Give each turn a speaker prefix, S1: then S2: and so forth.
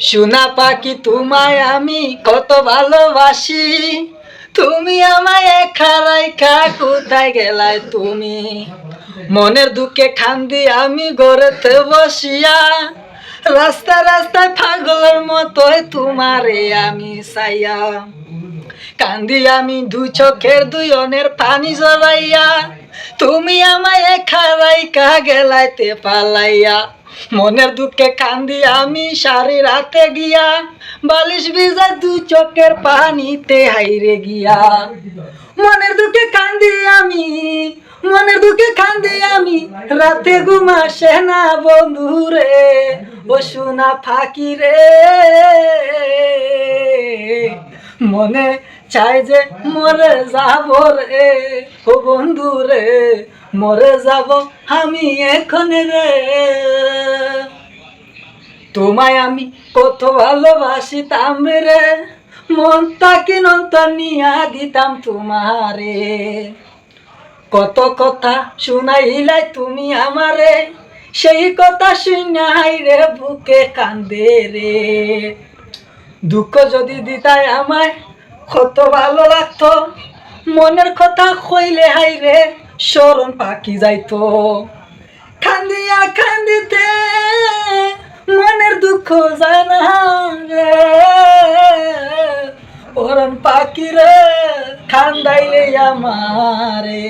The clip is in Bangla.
S1: সোনা পাখি তোমায় আমি কত ভালোবাসি, তুমি আমায় একা রাইখা কোথায় গেলায় তুমি? মনের দুঃখে কান্দি আমি ঘরেতে বসিয়া, রাস্তায় রাস্তায় পাগলের মতোই তোমারে আমি চাইয়া। কান্দি আমি দুই চোখের দুই অনের পানি জড়াইয়া, তুমি আমায় একা রাইখা গেলাইতে পালাইয়া। মনের দুঃখে কান্দি আমি সারি রাতে গিয়া, বালিশ ভিজা দুই চোখের পানিতে হাইরে গিয়া। মনের দুঃখে কান্দি আমি, মনের দুঃখে কান্দি আমি, রাতে ঘুম আসে না বন্ধুরে, ও সোনা ফাঁকি রে। মনে চাই যে মরে যাব রে, ও বন্ধু রে, মরে যাব আমি এখন রে। তোমায় আমি কত ভালোবাসিতাম রে, মনটা কি নন্তর নিয়া দিতাম তোমারে। কত কথা শুনাইলাই তুমি আমারে, সেই কথা শুনাই রে বুকে কান্দে রে। দুঃখ যদি দিতাই আমায় কত ভালো লাগতো, মনের কথা কইলে হাই রে শরণ পাখি যাইতো। কান্দিয়া কান্দিতে মনের দুঃখ যায় না রে, পরাণ পাখি রে কান্দাইলে আমারে।